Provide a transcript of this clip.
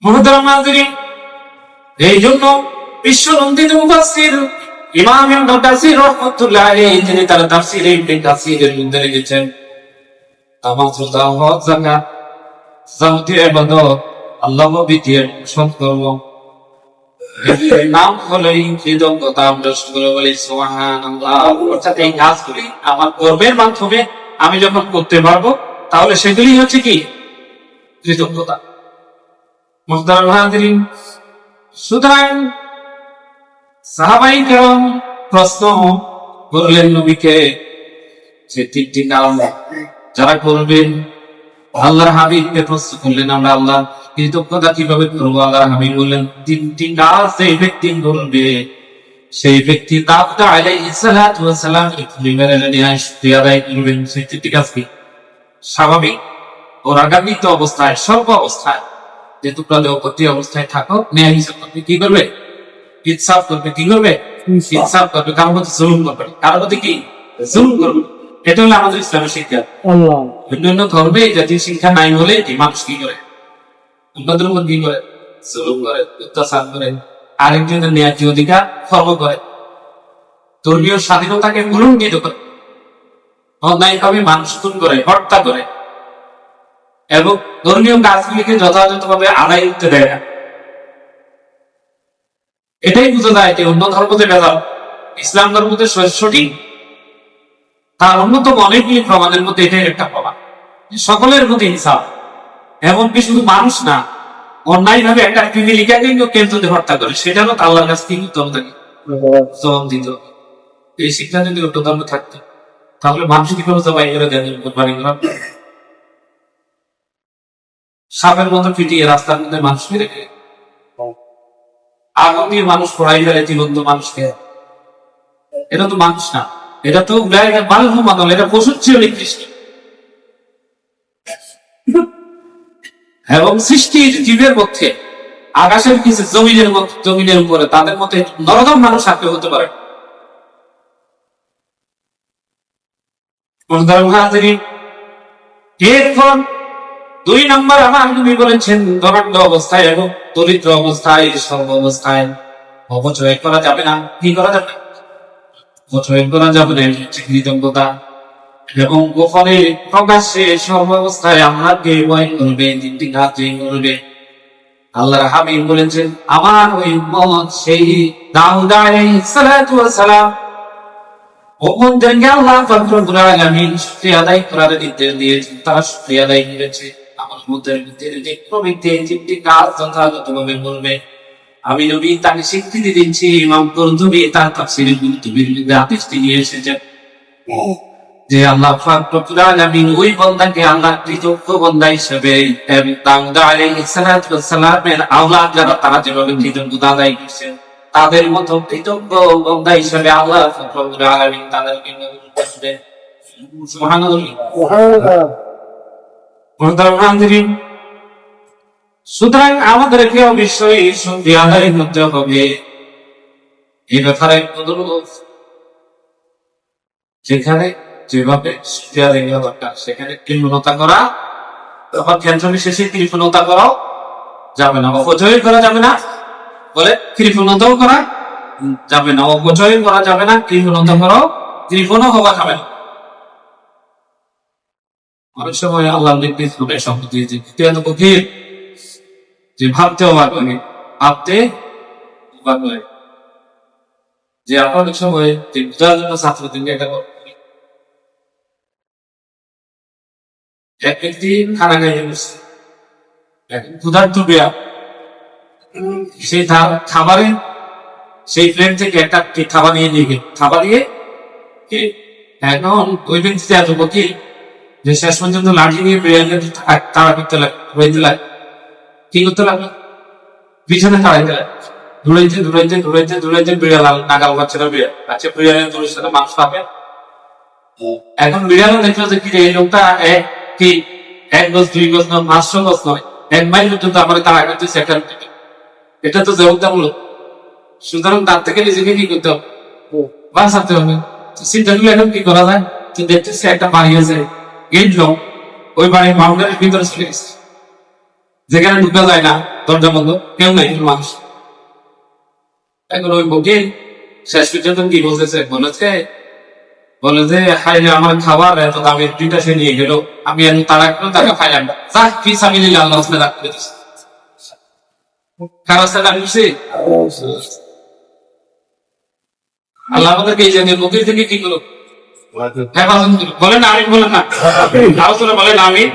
মুহতারাম হাজিরিন, এই জন্য বিশ্ব নন্দিত মুফাসসির ইমাম ইবনে কাসির রাহমাতুল্লাহ আলাইহি তিনি তার তাফসীরে ইবনে কাসিরের মধ্যে লিখেছেন, নামাজ, রোজা, হজ, যাকাত, সামতি ইবাদত, আল্লাহ ভীতির সৎকর্ম, এর নাম হলো কৃতজ্ঞতা। আমরা সকলে বলি সুবহানাল্লাহ। অর্থাৎ এই কাজগুলি আমার কর্মের মাধ্যমে আমি যখন করতে পারবো তাহলে সেগুলি হচ্ছে কি কৃতজ্ঞতা। মুহতারাম হাজিরিন, সুতরাং সাহাবায়ে কেরাম প্রশ্ন করলেন নবীকে যে তিনটি কাজ যারা করবেন। আল্লাহর হাবিবকে প্রশ্ন করলেন, আমরা আল্লাহ কৃতজ্ঞতা কিভাবে করবো? আল্লাহর হাবিব বললেন, তিনটি কাজ সেই ব্যক্তি করবে, সেই ব্যক্তি দাউদ আলাইহিস সালাতু ওয়াস সালাম শুকরিয়া আদায় করবেন। সেই তিনটি কাজ কি? স্বাভাবিক ও রাগান্বিত অবস্থায়, সর্ব অবস্থায়, যে তোমরা দেহপতি অবস্থায় থাকো, ন্যায় হিসাব করবে। কি করবে? ইনসাফ করবে। কি করবে? ইনসাফ করবে। কারোর প্রতি জুলুম করবে। কারোর প্রতি কি? জুলুম করবে। এটা হলো আমাদের ইসলামের শিক্ষা। অন্যান্য ধর্মে এই জাতীয় শিক্ষা নাই বলে মানুষ কি করে? অন্যদের উপর কি করে? জুলুম করে, অত্যাচার করে, আরেকজনের ন্যায্য অধিকার খর্ব করে, ধর্মীয় স্বাধীনতাকে উলঙ্ঘিত করে, অন্যায়ভাবে মানুষ খুন করে, হত্যা করে এবং ধর্মীয় কাজগুলিকে যথাযথভাবে আদায় করতে দেয় না। এটাই বুঝা যায় যে অন্য ধর্মতে ভেজাল, ইসলাম ধর্মতে সঠিক। তার অন্যতম অনেকগুলি প্রমাণের মধ্যে এটাই একটা প্রমাণ, সকলের প্রতি ইনসাফ। এমনকি শুধু মানুষ না, অন্যায় ভাবে একটা পিপিলিকাকে কেউ যদি হত্যা করে, সেটা হলো আল্লাহর কাছে কি উত্তম থাকে, জবাব দিত। এই শিক্ষা যদি অন্য ধর্মে থাকতো তাহলে মানুষ কিভাবে জবাই করে দেন? সাপের মতো পিটিয়ে রাস্তার মধ্যে মানুষ মেরে দেয়, আগুন দিয়ে মানুষ পড়াই ফেলে জীবন্ত মানুষকে। এটা তো মানুষ না, এটা তো মানুষ মানল, এটা পশুর চেয়ে নিকৃষ্ট। এবং সৃষ্টির জীবের মধ্যে আকাশের কিছু জমিনের উপরে তাদের মধ্যে নরদম মানুষ আর কেউ হতে পারে। এরপর 2 নম্বর আমার নবী বলেছেন, ধনাঢ্য অবস্থায় এবং দরিদ্র অবস্থায়, সর্ব অবস্থায় অপচয় করা যাবে না। কি করা যাবে? অপচয় করা যাবে না, কৃতজ্ঞতা। এবং গোপনে প্রকাশ্যে সর্ব অবস্থায় আল্লাহকে ভয় করবে, তিনটি কাজ করবে। আল্লাহর হাবিব বলেছেন, আমার ওই উম্মত সেই দাউদ আলাইহিস সালাতু ওয়াস সালাম উম্মতদেরকে আল্লাহ পাক রব্বুল আলামিন শুকরিয়া আদায় করার নির্দেশ দিয়েছেন, তারা শুকরিয়া আদায় করেছে। আমার উম্মতের ভিতরে যে প্রবৃত্তি তিনটি কাজ যথাযথভাবে করবে, আমি নবী তাকে স্বীকৃতি দিচ্ছি। ইমাম কুরতুবী তার তাফসীরে হাদিসটি নিয়ে এসেছেন যে আল্লাহ পাক রব্বুল আলামিন ওই বান্দাকে আল্লাহ কৃতজ্ঞ বান্দা হিসেবে এবং দাউদ আলাইহিস সালাতু ওয়াস সালামের আওলাদ যারা তারা যেভাবে কৃতজ্ঞতা আদায় করেছেন, তাদের মতো কৃতজ্ঞ বান্দা হিসেবে আল্লাহ পাক রব্বুল আলামিন তাদেরকে কবুল করবেন। সুবহানাল্লাহ। সুতরাং আমাদেরকে অবশ্যই শুকরিয়া আদায় করতে হবে। এই ব্যাপারে অনুরোধ, যেখানে যেভাবে শুকরিয়া আদায় করা দরকার সেখানে কৃপণতা করা, তখন ক্ষেত্র বিশেষে কৃপণতা করাও যাবে না, অপচয় করা যাবে না। বলে কৃপণতাও করা যাবে না, অপচয় করা যাবে না, কৃপণতা করাও, কৃপণও হওয়া যাবে না। অনেক সময় আল্লাহ নির্দেশ করে শব্দ দিয়েছে গভীর, যে ভাবতে অবাক লাগে, ভাবতে অবাক লাগে। যে আপনার অনেক সময় যে বোঝার জন্য ছাত্রদেরকে একটা এক ব্যক্তি খানা খাইয়ে বসছে, ক্ষুধার্ত বিয়া, সেই খাবারে সেই প্লেট থেকে একটা খাবার নিয়ে গেল, খাবার দিয়ে এখন ওই ব্যক্তিতে এত কি যে শেষ পর্যন্ত লাঠি নিয়ে তাড়া করতে লাগে, কি করতে লাগলো? পিছনে তাড়াইতে লাগে, দৌড়াইতে বিড়াল নাগাল পাচ্ছে না, বিড়াল আচ্ছা বিড়ালের দৌড়ের সাথে মানুষ পাবে। এখন বিড়ালও দেখলো যে কি এই লোকটা কি 1 গজ 2 গজ নয়, 500 গজ নয়, 1 মাইল পর্যন্ত আমার তাড়া করতেছে, এটা তো জবাবদামূলক। সুতরাং তার থেকে নিজেকে কি করতে হবে? বাঁচাতে হবে। চিন্তা করলে এখন কি করা যায়? দেখতেছি একটা বাড়ি আছে, গেট লোক, ওই বাড়ির বাউন্ডারির ভিতরে চলে গেছে। যেখানে ঢুকা যায় না, দরজা বন্ধ, কেউ নাই মানুষ। এখন ওই বউকে শেষ পর্যন্ত কি বলতেছে, বলে যে হাই আমার খাবার এত দামের দুইটা সে নিয়ে গেল, আমি এত তাড়া করে টাকা খাইলাম না, যা কি সামিল আল্লাহ রাস্তায় রাখতে দিচ্ছে। কার রাস্তায় রাখছি? আল্লাহ আমাদেরকে এই জাতীয় লোকের থেকে কি করো, হেফাজত করুক। বলেন আমিন, বলেন না, বলেন আমিন।